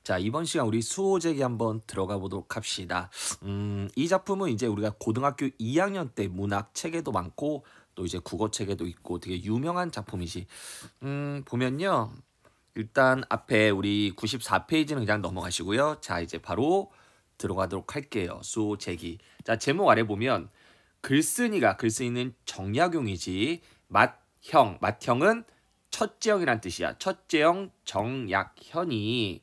자, 이번 시간 우리 수호제기 한번 들어가 보도록 합시다. 이 작품은 이제 우리가 고등학교 2학년 때 문학 책에도 많고 또 이제 국어 책에도 있고 되게 유명한 작품이지. 보면요. 일단 앞에 우리 94페이지는 그냥 넘어가시고요. 자, 이제 바로 들어가도록 할게요. 수호제기. 자, 제목 아래 보면 글쓴이는 정약용이지. 맏형은 첫째형이란 뜻이야. 첫째형 정약현이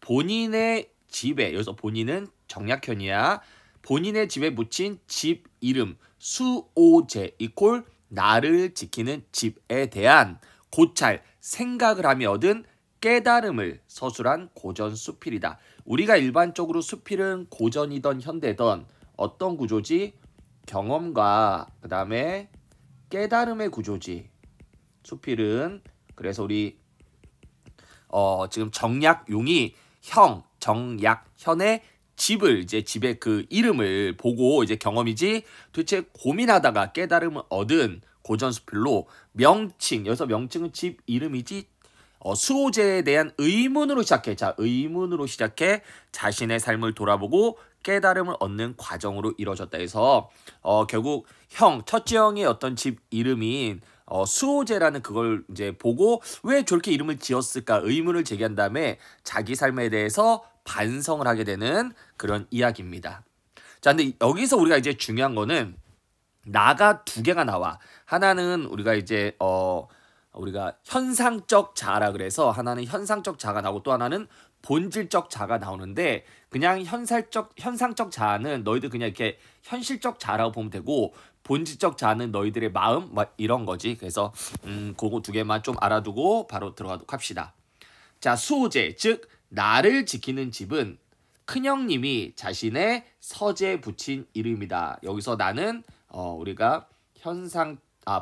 본인의 집에, 여기서 본인은 정약현이야. 본인의 집에 묻힌 집 이름 수오제 이콜 나를 지키는 집에 대한 고찰 생각을 하며 얻은 깨달음을 서술한 고전 수필이다. 우리가 일반적으로 수필은 고전이던 현대던 어떤 구조지? 경험과 그 다음에 깨달음의 구조지. 수필은. 그래서 우리 지금 정약용이 정약현의 집을 이제 집의 그 이름을 보고 이제 경험이지 도대체 고민하다가 깨달음을 얻은 고전수필로 명칭, 여기서 명칭은 집 이름이지 수호제에 대한 의문으로 시작해. 자, 의문으로 시작해 자신의 삶을 돌아보고 깨달음을 얻는 과정으로 이루어졌다 해서 결국 첫째 형의 어떤 집 이름인 수호제라는 그걸 이제 보고 왜 저렇게 이름을 지었을까 의문을 제기한 다음에 자기 삶에 대해서 반성을 하게 되는 그런 이야기입니다. 자, 근데 여기서 우리가 이제 중요한 거는 나가 두 개가 나와. 하나는 우리가 이제 우리가 현상적 자아라 그래서 하나는 현상적 자아가 나오고 또 하나는 본질적 자아가 나오는데 그냥 현상적 자아는 너희들 그냥 이렇게 현실적 자아라고 보면 되고 본질적 자아는 너희들의 마음 막 이런 거지. 그래서 그거 두 개만 좀 알아두고 바로 들어가도록 합시다. 자, 수호제 즉 나를 지키는 집은 큰형님이 자신의 서재에 붙인 이름이다. 여기서 나는 우리가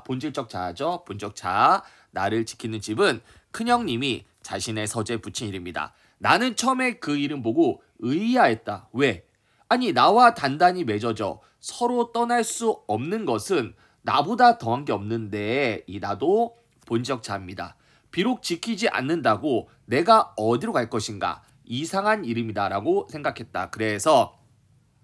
본질적 자아죠. 본질적 자아 나를 지키는 집은 큰형님이 자신의 서재에 붙인 이름이다. 나는 처음에 그 이름 보고 의아했다. 왜? 아니 나와 단단히 맺어져 서로 떠날 수 없는 것은 나보다 더한 게 없는데 이 나도 본질적 자아입니다. 비록 지키지 않는다고 내가 어디로 갈 것인가? 이상한 이름이다 라고 생각했다. 그래서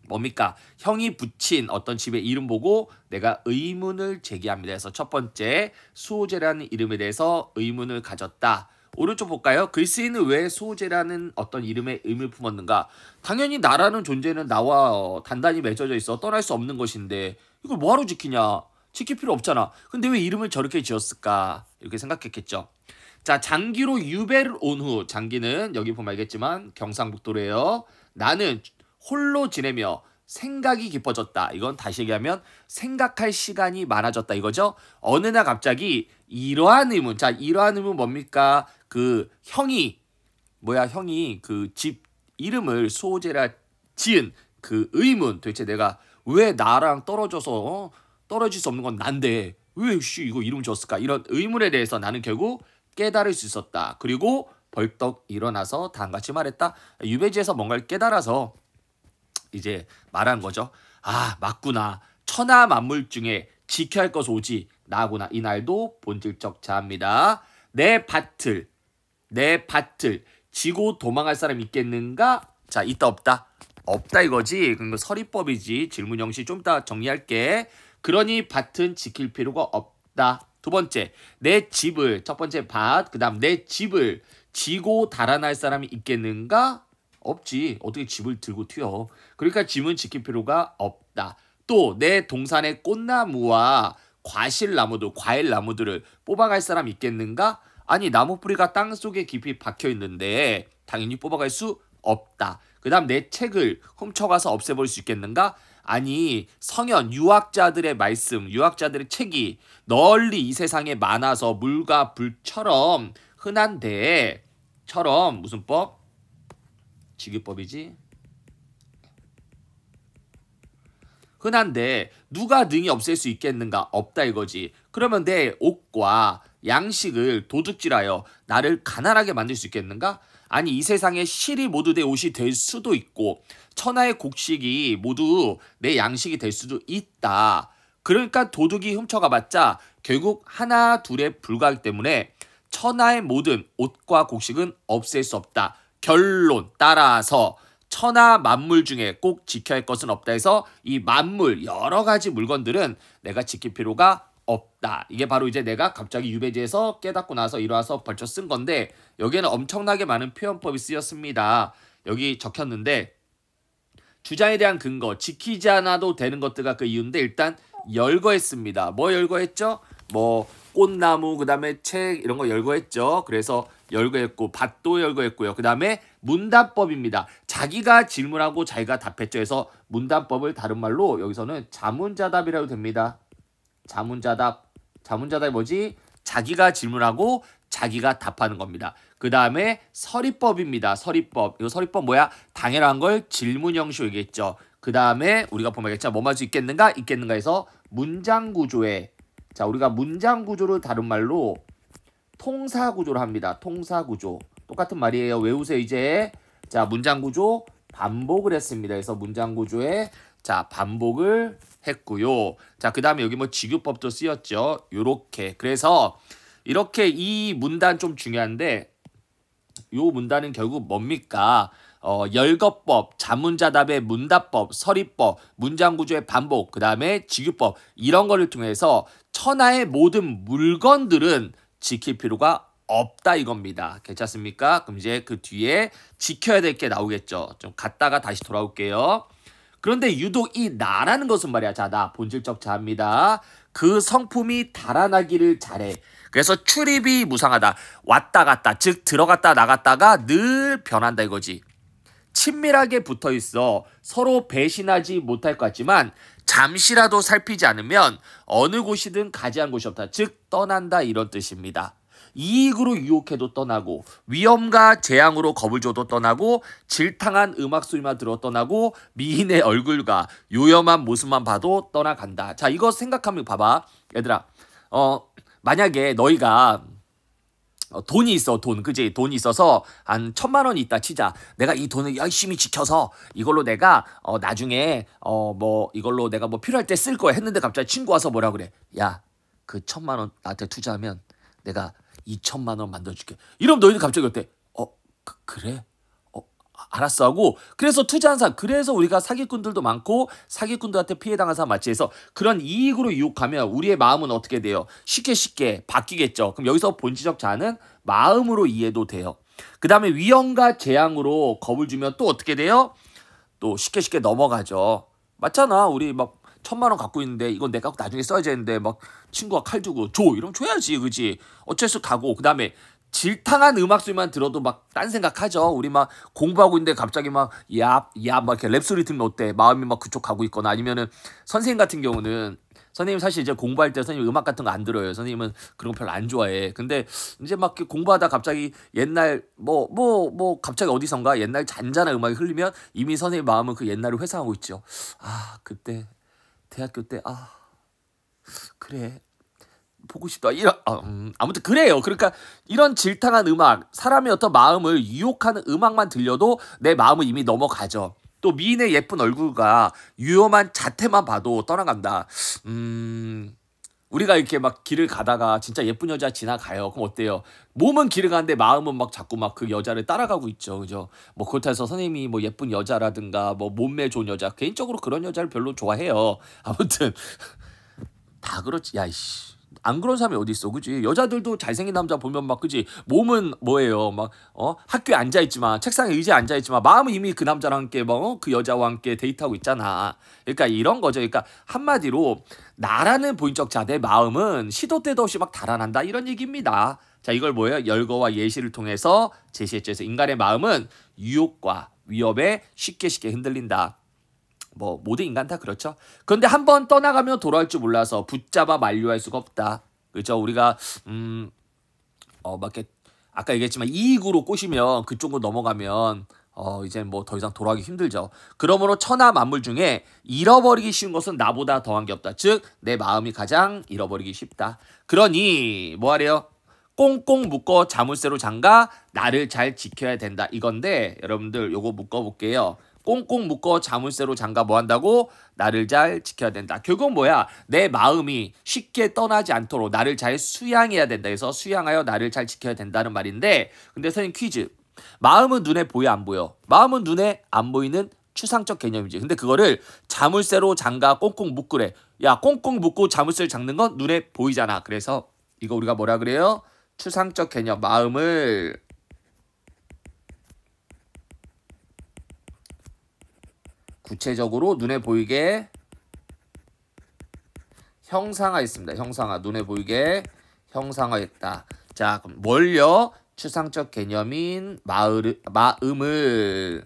뭡니까? 형이 붙인 어떤 집의 이름 보고 내가 의문을 제기합니다. 그래서 첫 번째 수호제라는 이름에 대해서 의문을 가졌다. 오른쪽 볼까요? 글쓰이는 왜 수호제라는 어떤 이름에 의문을 품었는가? 당연히 나라는 존재는 나와 단단히 맺어져 있어 떠날 수 없는 것인데 이걸 뭐하러 지키냐? 지킬 필요 없잖아. 근데 왜 이름을 저렇게 지었을까? 이렇게 생각했겠죠. 자, 장기로 유배를 온 후, 장기는 여기 보면 알겠지만 경상북도래요. 나는 홀로 지내며 생각이 깊어졌다. 이건 다시 얘기하면 생각할 시간이 많아졌다 이거죠. 어느 날 갑자기 이러한 의문. 자, 이러한 의문 뭡니까? 그 형이 그 집 이름을 수호제라 지은 그 의문. 도대체 내가 왜 나랑 떨어질 수 없는 건 난데 왜 이거 이름 지었을까? 이런 의문에 대해서 나는 결국 깨달을 수 있었다. 그리고 벌떡 일어나서 다음같이 말했다. 유배지에서 뭔가를 깨달아서 이제 말한 거죠. 아, 맞구나. 천하 만물 중에 지켜야 할 것 오지 나구나. 이 날도 본질적 자아입니다. 내 밭을 지고 도망할 사람 있겠는가? 자, 있다 없다? 없다 이거지. 그럼 서리법이지. 질문 형식 좀 이따 정리할게. 그러니 밭은 지킬 필요가 없다. 두 번째, 내 집을 첫 번째 밭, 그 다음 내 집을 지고 달아날 사람이 있겠는가? 없지. 어떻게 집을 들고 튀어. 그러니까 집은 지킬 필요가 없다. 또 내 동산의 꽃나무와 과일 나무들을 뽑아갈 사람 있겠는가? 아니 나무 뿌리가 땅속에 깊이 박혀 있는데 당연히 뽑아갈 수 없다. 그 다음 내 책을 훔쳐가서 없애버릴 수 있겠는가? 아니 성현 유학자들의 말씀 유학자들의 책이 널리 이 세상에 많아서 물과 불처럼 흔한데 무슨 법? 직유법이지. 흔한데 누가 능히 없앨 수 있겠는가? 없다 이거지. 그러면 내 옷과 양식을 도둑질하여 나를 가난하게 만들 수 있겠는가? 아니 이 세상에 실이 모두 내 옷이 될 수도 있고 천하의 곡식이 모두 내 양식이 될 수도 있다. 그러니까 도둑이 훔쳐가봤자 결국 하나 둘에 불과하기 때문에 천하의 모든 옷과 곡식은 없앨 수 없다. 결론 따라서 천하 만물 중에 꼭 지켜야 할 것은 없다 해서 이 만물 여러 가지 물건들은 내가 지킬 필요가 없다. 이게 바로 이제 내가 갑자기 유배지에서 깨닫고 나서 일어나서 벌써 쓴 건데 여기에는 엄청나게 많은 표현법이 쓰였습니다. 여기 적혔는데 주장에 대한 근거, 지키지 않아도 되는 것들과 그 이유인데 일단 열거했습니다. 뭐 열거했죠? 뭐 꽃나무, 그 다음에 책 이런 거 열거했죠. 그래서 열거했고 밭도 열거했고요. 그 다음에 문답법입니다. 자기가 질문하고 자기가 답했죠. 해서 문답법을 다른 말로 여기서는 자문자답이라고 됩니다. 자문자답. 자문자답이 뭐지? 자기가 질문하고 자기가 답하는 겁니다. 그 다음에 서리법입니다. 서리법. 이거 서리법 뭐야? 당연한 걸 질문 형식으로 얘기했죠. 그 다음에 우리가 보면 알겠죠? 뭐만 할 수 있겠는가? 있겠는가 해서 문장구조에 자 우리가 문장구조를 다른 말로 통사구조를 합니다. 통사구조. 똑같은 말이에요. 외우세요 이제. 자 문장구조 반복을 했습니다. 그래서 문장구조에 자 반복을 했고요. 자 그 다음에 여기 뭐 지규법도 쓰였죠. 요렇게. 그래서 이렇게 이 문단 좀 중요한데 요 문단은 결국 뭡니까? 열거법, 자문자답의 문답법, 서리법, 문장구조의 반복, 그 다음에 지규법 이런 거를 통해서 천하의 모든 물건들은 지킬 필요가 없다 이겁니다. 괜찮습니까? 그럼 이제 그 뒤에 지켜야 될 게 나오겠죠. 좀 갔다가 다시 돌아올게요. 그런데 유독 이 나라는 것은 말이야. 자, 나 본질적 자입니다. 그 성품이 달아나기를 잘해. 그래서 출입이 무상하다. 왔다 갔다, 즉 들어갔다 나갔다가 늘 변한다 이거지. 친밀하게 붙어 있어 서로 배신하지 못할 것 같지만 잠시라도 살피지 않으면 어느 곳이든 가지한 곳이 없다. 즉 떠난다 이런 뜻입니다. 이익으로 유혹해도 떠나고 위험과 재앙으로 겁을 줘도 떠나고 질탕한 음악 소리만 들어 떠나고 미인의 얼굴과 요염한 모습만 봐도 떠나간다. 자 이거 생각하면 봐봐. 얘들아 만약에 너희가 돈이 있어 돈 그지 돈이 있어서 한 1,000,000원이 있다 치자. 내가 이 돈을 열심히 지켜서 이걸로 내가 나중에 뭐 이걸로 내가 뭐 필요할 때 쓸 거야 했는데 갑자기 친구 와서 뭐라 그래. 야 그 1,000,000원 나한테 투자하면 내가 2,000,000원 만들어줄게. 이러면 너희들 갑자기 어때? 그래? 알았어 하고 그래서 투자한 사람 그래서 우리가 사기꾼들도 많고 사기꾼들한테 피해당한 사람 맞지 해서 그런 이익으로 유혹하면 우리의 마음은 어떻게 돼요? 쉽게 바뀌겠죠. 그럼 여기서 본질적 자아는 마음으로 이해도 돼요. 그 다음에 위험과 재앙으로 겁을 주면 또 어떻게 돼요? 또 쉽게 넘어가죠. 맞잖아. 우리 막 1,000,000원 갖고 있는데 이건 내가 나중에 써야 되는데 막 친구가 칼 두고 줘 이러면 줘야지 그지. 어쩔 수 가고 그 다음에 질탕한 음악 소리만 들어도 막 딴 생각하죠. 우리 막 공부하고 있는데 갑자기 막 막 이렇게 랩 소리 들으면 어때? 마음이 막 그쪽 가고 있거나 아니면은 선생님 같은 경우는 선생님 사실 이제 공부할 때 선생님 음악 같은 거 안 들어요. 선생님은 그런 거 별로 안 좋아해. 근데 이제 막 공부하다 갑자기 옛날 뭐 갑자기 어디선가 옛날 잔잔한 음악이 흘리면 이미 선생님 마음은 그 옛날을 회상하고 있죠. 아 그때 대학교 때 그래. 보고 싶다. 아무튼 그래요. 그러니까 이런 질탕한 음악, 사람의 어떤 마음을 유혹하는 음악만 들려도 내 마음은 이미 넘어가죠. 또 미인의 예쁜 얼굴과 유용한 자태만 봐도 떠나간다. 우리가 이렇게 막 길을 가다가 진짜 예쁜 여자 지나가요. 그럼 어때요? 몸은 길을 가는데 마음은 막 자꾸 막 그 여자를 따라가고 있죠. 그죠? 뭐 그렇다 해서 선생님이 뭐 예쁜 여자라든가 뭐 몸매 좋은 여자 개인적으로 그런 여자를 별로 좋아해요. 아무튼 다 그렇지. 야이씨. 안 그런 사람이 어디 있어, 그지? 여자들도 잘생긴 남자 보면 막 그지? 몸은 뭐예요? 막 학교에 앉아 있지만 책상에 의자에 앉아 있지만 마음은 이미 그 남자랑 함께 그 여자와 함께 데이트하고 있잖아. 그러니까 이런 거죠. 그러니까 한마디로 나라는 본인적 자, 내 마음은 시도 때도 없이 막 달아난다 이런 얘기입니다. 자 이걸 뭐예요? 열거와 예시를 통해서 제시했죠. 그래서 인간의 마음은 유혹과 위협에 쉽게 흔들린다. 뭐 모든 인간 다 그렇죠. 그런데 한번 떠나가면 돌아올 줄 몰라서 붙잡아 만류할 수가 없다. 그렇죠. 우리가 막 이렇게 아까 얘기했지만 이익으로 꼬시면 그쪽으로 넘어가면 이제 뭐 더 이상 돌아가기 힘들죠. 그러므로 천하 만물 중에 잃어버리기 쉬운 것은 나보다 더한 게 없다. 즉 내 마음이 가장 잃어버리기 쉽다. 그러니 뭐 하래요? 꽁꽁 묶어 자물쇠로 잠가 나를 잘 지켜야 된다. 이건데 여러분들 요거 묶어볼게요. 꽁꽁 묶어 자물쇠로 잠가 뭐 한다고? 나를 잘 지켜야 된다. 결국 뭐야? 내 마음이 쉽게 떠나지 않도록 나를 잘 수양해야 된다. 그래서 수양하여 나를 잘 지켜야 된다는 말인데 근데 선생님 퀴즈. 마음은 눈에 보여 안 보여? 마음은 눈에 안 보이는 추상적 개념이지. 근데 그거를 자물쇠로 잠가 꽁꽁 묶으래. 야, 꽁꽁 묶고 자물쇠를 잠는 건 눈에 보이잖아. 그래서 이거 우리가 뭐라 그래요? 추상적 개념, 마음을 구체적으로 눈에 보이게 형상화했습니다. 형상화, 눈에 보이게 형상화했다. 자, 그럼 뭘요? 추상적 개념인 마음을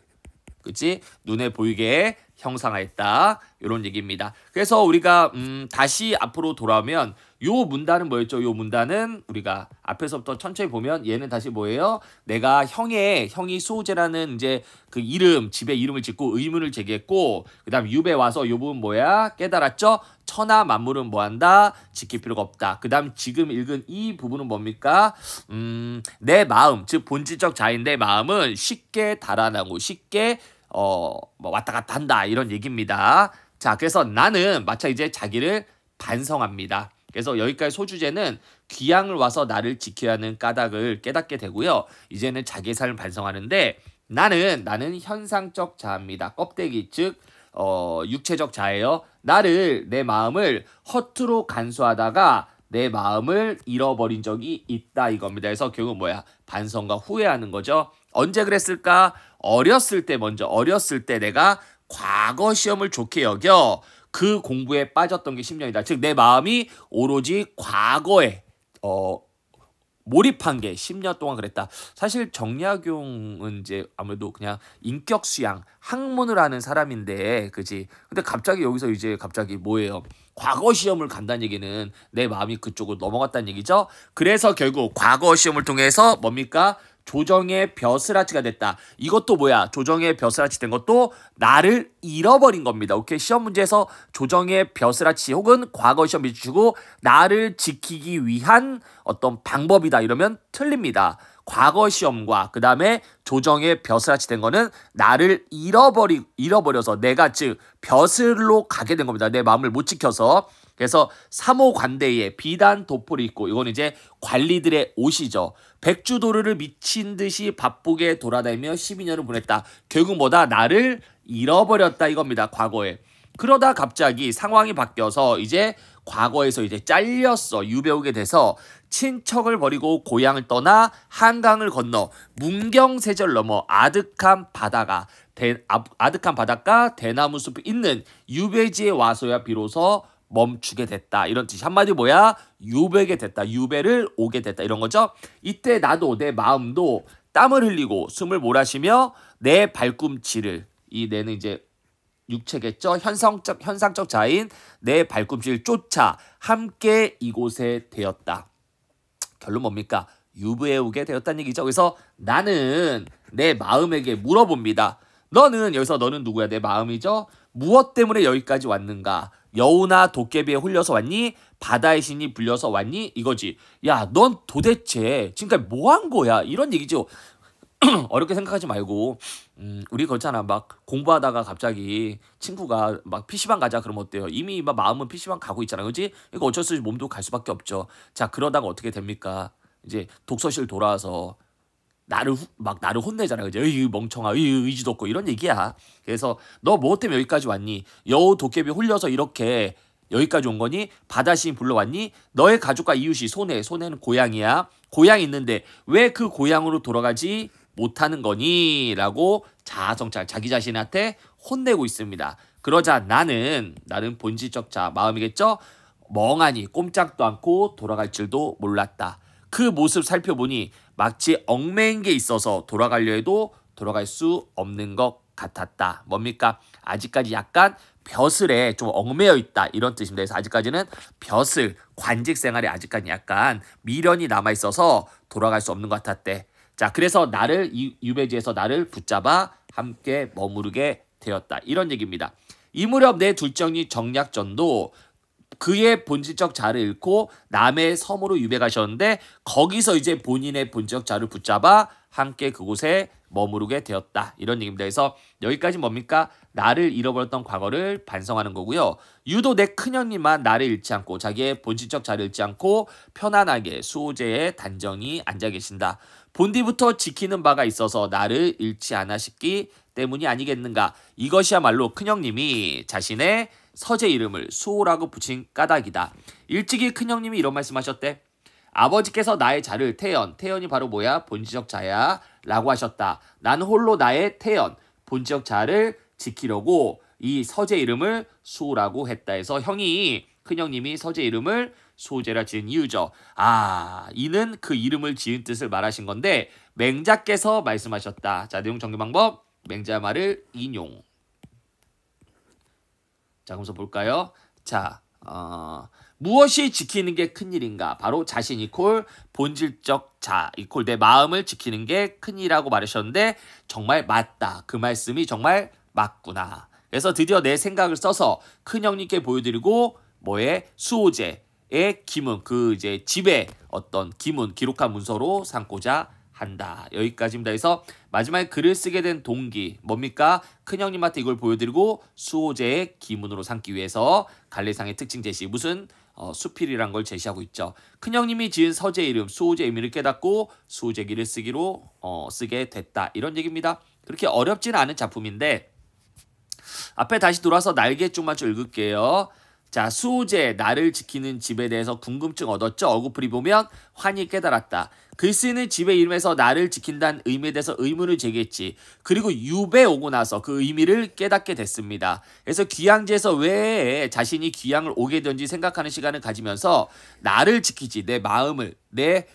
그치? 눈에 보이게 형상화했다. 이런 얘기입니다. 그래서 우리가 다시 앞으로 돌아오면 요 문단은 뭐였죠? 요 문단은 우리가 앞에서부터 천천히 보면 얘는 다시 뭐예요? 내가 형이 수호제라는 이제 그 이름, 집의 이름을 짓고 의문을 제기했고 그다음 유배 와서 요 부분 뭐야? 깨달았죠? 천하 만물은 뭐한다? 지킬 필요가 없다. 그다음 지금 읽은 이 부분은 뭡니까? 내 마음, 즉 본질적 자인 내 마음은 쉽게 달아나고 쉽게 뭐 왔다 갔다 한다 이런 얘기입니다. 자, 그래서 나는 마차 이제 자기를 반성합니다. 그래서 여기까지 소주제는 귀향을 와서 나를 지켜야 하는 까닭을 깨닫게 되고요. 이제는 자기의 삶을 반성하는데 나는 현상적 자입니다. 껍데기 즉 육체적 자예요. 내 마음을 허투루 간수하다가 내 마음을 잃어버린 적이 있다 이겁니다. 그래서 결국 뭐야? 반성과 후회하는 거죠. 언제 그랬을까? 어렸을 때 내가 과거 시험을 좋게 여겨 그 공부에 빠졌던 게 10년이다. 즉 내 마음이 오로지 과거에 몰입한 게 10년 동안 그랬다. 사실 정약용은 이제 아무래도 그냥 인격 수양, 학문을 하는 사람인데, 그지? 근데 갑자기 여기서 이제 갑자기 뭐예요? 과거 시험을 간다는 얘기는 내 마음이 그쪽으로 넘어갔다는 얘기죠. 그래서 결국 과거 시험을 통해서 뭡니까? 조정의 벼슬아치가 됐다. 이것도 뭐야? 조정의 벼슬아치 된 것도 나를 잃어버린 겁니다. 오케이? 시험 문제에서 조정의 벼슬아치 혹은 과거 시험 비추고 나를 지키기 위한 어떤 방법이다 이러면 틀립니다. 과거 시험과 그 다음에 조정의 벼슬아치 된 거는 나를 잃어버려서 내가 즉 벼슬로 가게 된 겁니다. 내 마음을 못 지켜서. 그래서 삼호관대에 비단 도포를 입고 이건 이제 관리들의 옷이죠. 백주도르를 미친 듯이 바쁘게 돌아다니며 12년을 보냈다. 결국 뭐다? 나를 잃어버렸다 이겁니다. 과거에. 그러다 갑자기 상황이 바뀌어서 이제 과거에서 이제 잘렸어. 유배오게 돼서 친척을 버리고 고향을 떠나 한강을 건너 문경세절 넘어 아득한 바다가 아득한 바닷가 대나무 숲이 있는 유배지에 와서야 비로소 멈추게 됐다. 이런 뜻이 한마디 뭐야? 유배게 됐다. 유배를 오게 됐다. 이런 거죠. 이때 나도 내 마음도 땀을 흘리고 숨을 몰아쉬며 내 발꿈치를 이 내는 이제 육체겠죠. 현상적 자인 내 발꿈치를 쫓아 함께 이곳에 되었다. 결론 뭡니까? 유배에 오게 되었다는 얘기죠. 그래서 나는 내 마음에게 물어봅니다. 너는 누구야? 내 마음이죠. 무엇 때문에 여기까지 왔는가? 여우나 도깨비에 홀려서 왔니? 바다의 신이 불려서 왔니? 이거지. 야, 넌 도대체 지금까지 뭐 한 거야? 이런 얘기죠. 어렵게 생각하지 말고 우리 그렇잖아. 막 공부하다가 갑자기 친구가 막 PC방 가자 그러면 어때요? 이미 막 마음은 PC방 가고 있잖아. 그렇지? 이거 어쩔 수 없이 몸도 갈 수밖에 없죠. 자, 그러다가 어떻게 됩니까? 이제 독서실 돌아와서 나를 혼내잖아. 그지? 으이 멍청아. 의지도 없고 이런 얘기야. 그래서 너 뭐 때문에 여기까지 왔니? 여우 도깨비 홀려서 이렇게 여기까지 온 거니? 바다신 불러왔니? 너의 가족과 이웃이 소내는 고향이야. 고향이 있는데 왜 그 고향으로 돌아가지 못하는 거니? 라고 자아성찰 자기 자신한테 혼내고 있습니다. 그러자 나는 본질적 자 마음이겠죠? 멍하니 꼼짝도 않고 돌아갈 줄도 몰랐다. 그 모습 살펴보니 마치 얽매인 게 있어서 돌아가려 해도 돌아갈 수 없는 것 같았다. 뭡니까? 아직까지 약간 벼슬에 좀 얽매여 있다 이런 뜻입니다. 그래서 아직까지는 벼슬, 관직 생활에 아직까지 약간 미련이 남아있어서 돌아갈 수 없는 것 같았대. 자, 그래서 유배지에서 나를 붙잡아 함께 머무르게 되었다. 이런 얘기입니다. 이 무렵 내 둘째언니 정약전도 그의 본질적 자를 잃고 남의 섬으로 유배 가셨는데 거기서 이제 본인의 본질적 자를 붙잡아 함께 그곳에 머무르게 되었다. 이런 얘기입니다. 그래서 여기까지 뭡니까? 나를 잃어버렸던 과거를 반성하는 거고요. 유도 내 큰형님만 나를 잃지 않고 자기의 본질적 자를 잃지 않고 편안하게 수호제에 단정히 앉아 계신다. 본디부터 지키는 바가 있어서 나를 잃지 않아 싶기 때문이 아니겠는가. 이것이야말로 큰형님이 자신의 서재 이름을 수호라고 붙인 까닭이다. 일찍이 큰형님이 이런 말씀하셨대. 아버지께서 나의 자를 태연이 바로 뭐야? 본지적 자야 라고 하셨다. 나는 홀로 나의 태연, 본지적 자를 지키려고 이 서재 이름을 수호라고 했다 해서 큰형님이 서재 이름을 수호제라 지은 이유죠. 이는 그 이름을 지은 뜻을 말하신 건데 맹자께서 말씀하셨다. 자, 내용 정리 방법. 맹자의 말을 인용. 자, 그래서 볼까요? 자, 무엇이 지키는 게 큰일인가? 바로 자신 이콜 본질적 자 이콜 내 마음을 지키는 게 큰일이라고 말하셨는데 정말 맞다. 그 말씀이 정말 맞구나. 그래서 드디어 내 생각을 써서 큰형님께 보여드리고 수호제의 기문, 이제 집의 어떤 기문, 기록한 문서로 삼고자 한다. 여기까지입니다. 그래서 마지막에 글을 쓰게 된 동기 뭡니까? 큰형님한테 이걸 보여드리고 수호제의 기문으로 삼기 위해서 갈래상의 특징 제시, 무슨 수필이란 걸 제시하고 있죠. 큰형님이 지은 서재 이름, 수호제 의미를 깨닫고 수호제기를 쓰게 됐다. 이런 얘기입니다. 그렇게 어렵지는 않은 작품인데 앞에 다시 돌아서 날개 쪽만 좀 읽을게요. 자, 수호제, 나를 지키는 집에 대해서 궁금증 얻었죠. 어구풀이 보면 환히 깨달았다. 글 쓰는 집의 이름에서 나를 지킨다는 의미에 대해서 의문을 제기했지. 그리고 유배 오고 나서 그 의미를 깨닫게 됐습니다. 그래서 귀향지에서 왜 자신이 귀향을 오게 된지 생각하는 시간을 가지면서 나를 지키지, 내 마음을, 내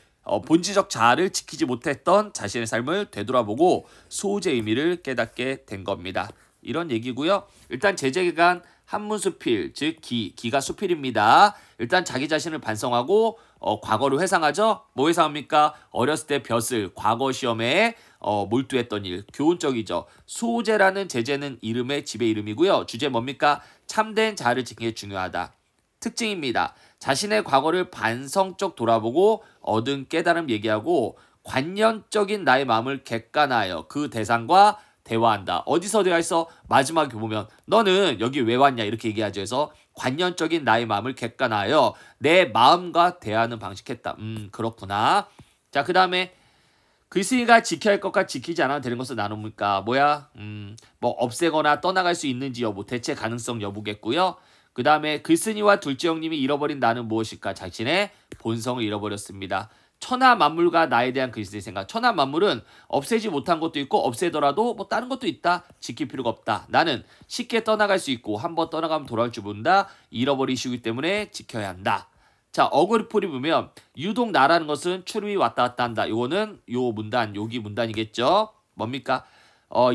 본질적 자아를 지키지 못했던 자신의 삶을 되돌아보고 수호제 의미를 깨닫게 된 겁니다. 이런 얘기고요. 일단 제재기간 한문수필, 즉 기가 수필입니다. 일단 자기 자신을 반성하고 과거를 회상하죠. 뭐 회상합니까? 어렸을 때 벼슬, 과거 시험에 몰두했던 일, 교훈적이죠. 수호제라는 제재는 이름의 집의 이름이고요. 주제 뭡니까? 참된 자아를 지키는 게 중요하다. 특징입니다. 자신의 과거를 반성적 돌아보고 얻은 깨달음 얘기하고 관념적인 나의 마음을 객관하여 그 대상과 대화한다. 어디서 대화했어? 마지막에 보면 너는 여기 왜 왔냐 이렇게 얘기하죠. 해서 관념적인 나의 마음을 객관하여 내 마음과 대화하는 방식했다. 그렇구나. 자, 그 다음에 글쓴이가 지켜야 할 것과 지키지 않아도 되는 것을 나눕니까? 뭐야? 뭐 없애거나 떠나갈 수 있는지 여부, 대체 가능성 여부겠고요. 그 다음에 글쓴이와 둘째 형님이 잃어버린 나는 무엇일까? 자신의 본성을 잃어버렸습니다. 천하 만물과 나에 대한 글쓴이 생각. 천하 만물은 없애지 못한 것도 있고 없애더라도 뭐 다른 것도 있다. 지킬 필요가 없다. 나는 쉽게 떠나갈 수 있고 한번 떠나가면 돌아올 줄 모른다. 잃어버리시기 때문에 지켜야 한다. 자, 어글풀이 보면 유독 나라는 것은 출입이 왔다 갔다 한다. 요거는 여기 문단이겠죠. 뭡니까?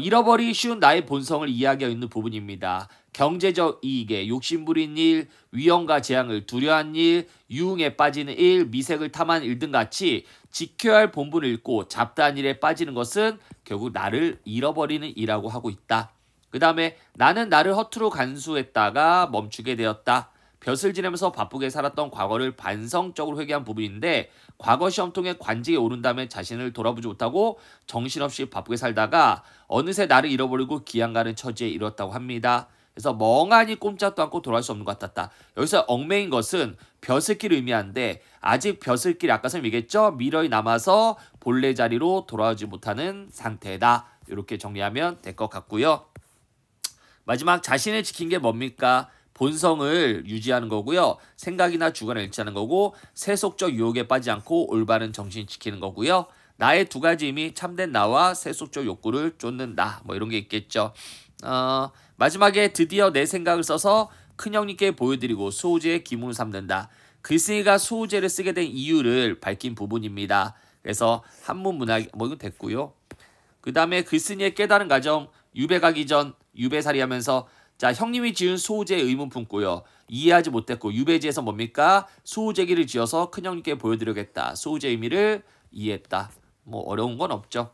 잃어버리기 쉬운 나의 본성을 이야기하고 있는 부분입니다. 경제적 이익에 욕심부린 일, 위험과 재앙을 두려워한 일, 유흥에 빠지는 일, 미색을 탐한 일 등 같이 지켜야 할 본분을 잃고 잡다한 일에 빠지는 것은 결국 나를 잃어버리는 일이라고 하고 있다. 그 다음에 나는 나를 허투루 간수했다가 멈추게 되었다. 벼슬 지내면서 바쁘게 살았던 과거를 반성적으로 회개한 부분인데 과거 시험통에 관직에 오른 다음에 자신을 돌아보지 못하고 정신없이 바쁘게 살다가 어느새 나를 잃어버리고 기양가는 처지에 이뤘다고 합니다. 그래서 멍하니 꼼짝도 않고 돌아갈 수 없는 것 같았다. 여기서 얽매인 것은 벼슬길을 의미하는데 아직 벼슬길이 아까 선생님 얘기했죠? 미련이 남아서 본래 자리로 돌아오지 못하는 상태다. 이렇게 정리하면 될 것 같고요. 마지막 자신을 지킨 게 뭡니까? 본성을 유지하는 거고요. 생각이나 주관을 잃지 않는 거고 세속적 유혹에 빠지지 않고 올바른 정신을 지키는 거고요. 나의 두 가지 의미 참된 나와 세속적 욕구를 쫓는다. 뭐 이런 게 있겠죠. 마지막에 드디어 내 생각을 써서 큰형님께 보여드리고 수호제의 기문을 삼는다. 글쓴이가 수호제를 쓰게 된 이유를 밝힌 부분입니다. 그래서 한문문학 뭐 이건 됐고요. 그 다음에 글쓴이의 깨달은 과정 유배 가기 전 유배살이 하면서 자, 형님이 지은 수호제의 의문 품고요. 이해하지 못했고 유배지에서 뭡니까? 수호제기를 지어서 큰형님께 보여드리겠다. 수호제 의미를 이해했다. 뭐 어려운 건 없죠.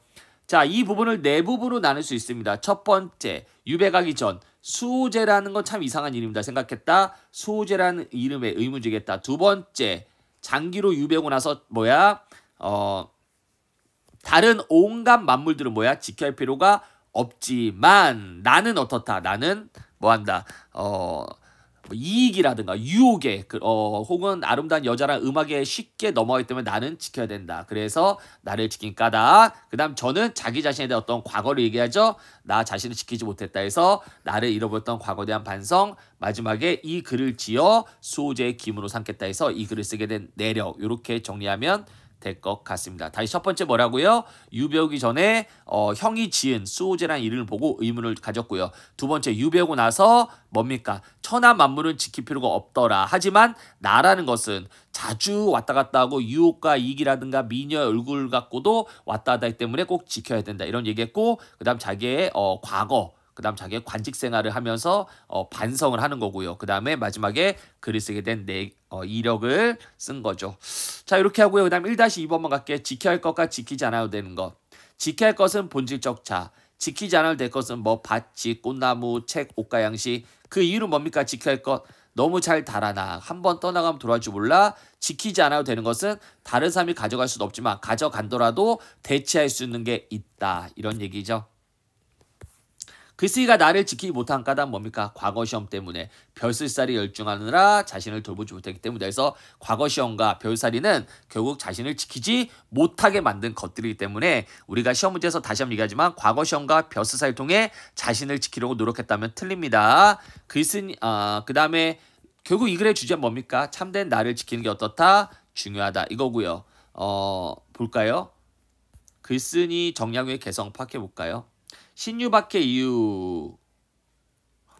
자, 이 부분을 네 부분으로 나눌 수 있습니다. 첫 번째, 유배 가기 전 수호제라는 건 참 이상한 이름이다 생각했다. 수호제라는 이름에 의문 제기했다. 두 번째, 장기로 유배하고 나서 다른 온갖 만물들은 지켜야 할 필요가 없지만 나는 어떻다. 나는 뭐한다. 뭐 이익이라든가 유혹에 혹은 아름다운 여자랑 음악에 쉽게 넘어가기 때문에 나는 지켜야 된다. 그래서 나를 지킨 까닭. 그 다음 저는 자기 자신에 대한 어떤 과거를 얘기하죠. 나 자신을 지키지 못했다 해서 나를 잃어버렸던 과거에 대한 반성. 마지막에 이 글을 지어 수호제의 기문으로 삼겠다 해서 이 글을 쓰게 된 내력. 이렇게 정리하면 될 것 같습니다. 다시 첫 번째 뭐라고요? 유배오기 전에 형이 지은 수호제라는 이름을 보고 의문을 가졌고요. 두 번째 유배오고 나서 뭡니까? 천하 만물은 지킬 필요가 없더라. 하지만 나라는 것은 자주 왔다 갔다 하고 유혹과 이익이라든가 미녀의 얼굴 갖고도 왔다 갔다 하기 때문에 꼭 지켜야 된다. 이런 얘기했고 그 다음 자기의 과거 그 다음 자기의 관직 생활을 하면서 반성을 하는 거고요. 그 다음에 마지막에 글을 쓰게 된 이력을 쓴 거죠. 자 이렇게 하고요. 그 다음 1-2번만 갈게요. 지켜야 할 것과 지키지 않아도 되는 것. 지켜야 할 것은 본질적 자. 지키지 않아도 될 것은 뭐 밭집, 꽃나무, 책, 옷과 양식. 그 이유는 뭡니까? 지켜야 할 것. 너무 잘 달아나. 한번 떠나가면 돌아올 줄 몰라. 지키지 않아도 되는 것은 다른 사람이 가져갈 수도 없지만 가져간더라도 대체할 수 있는 게 있다. 이런 얘기죠. 글쓰기가 나를 지키지 못한 까닭은 뭡니까? 과거 시험 때문에 별쓸살이 열중하느라 자신을 돌보지 못했기 때문에 그래서 과거 시험과 별살이는 결국 자신을 지키지 못하게 만든 것들이기 때문에 우리가 시험 문제에서 다시 한번 얘기하지만 과거 시험과 별쓸살을 통해 자신을 지키려고 노력했다면 틀립니다. 그 다음에 결국 이 글의 주제는 뭡니까? 참된 나를 지키는 게 어떻다? 중요하다. 이거고요. 볼까요? 글쓴이 정량의 개성 파악해볼까요? 신유박해 이유.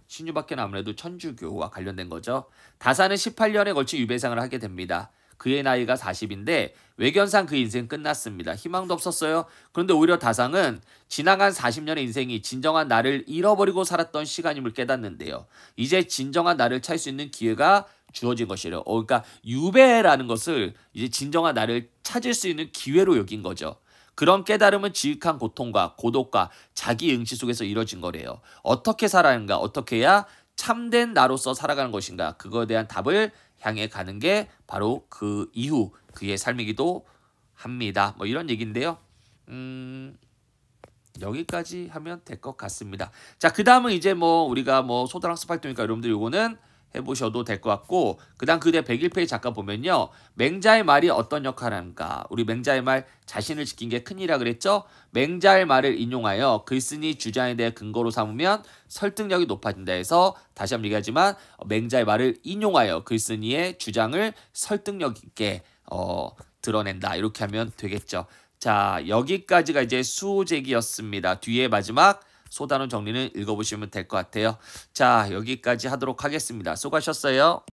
신유박해는 아무래도 천주교와 관련된 거죠. 다사는 18년에 걸쳐 유배생을 하게 됩니다. 그의 나이가 40인데 외견상 그 인생 끝났습니다. 희망도 없었어요. 그런데 오히려 다상은 지나간 40년의 인생이 진정한 나를 잃어버리고 살았던 시간임을 깨닫는데요. 이제 진정한 나를 찾을 수 있는 기회가 주어진 것이래요. 그러니까 유배라는 것을 이제 진정한 나를 찾을 수 있는 기회로 여긴 거죠. 그런 깨달음은 지극한 고통과 고독과 자기 응시 속에서 이뤄진 거래요. 어떻게 살아가는가? 어떻게 해야 참된 나로서 살아가는 것인가? 그거에 대한 답을 향해 가는 게 바로 그 이후 그의 삶이기도 합니다. 뭐 이런 얘기인데요. 여기까지 하면 될 것 같습니다. 자, 그 다음은 이제 뭐 우리가 뭐 소단학습 활동이니까 여러분들 요거는 해보셔도 될 것 같고 그 다음 그대 101페이지 잠깐 보면요. 맹자의 말이 어떤 역할을 하는가. 우리 맹자의 말 자신을 지킨 게 큰일이라 그랬죠. 맹자의 말을 인용하여 글쓴이 주장에 대해 근거로 삼으면 설득력이 높아진다 해서 다시 한번 얘기하지만 맹자의 말을 인용하여 글쓴이의 주장을 설득력 있게 드러낸다. 이렇게 하면 되겠죠. 자 여기까지가 이제 수호제기였습니다. 뒤에 마지막 소단원 정리는 읽어보시면 될 것 같아요. 자 여기까지 하도록 하겠습니다. 수고하셨어요.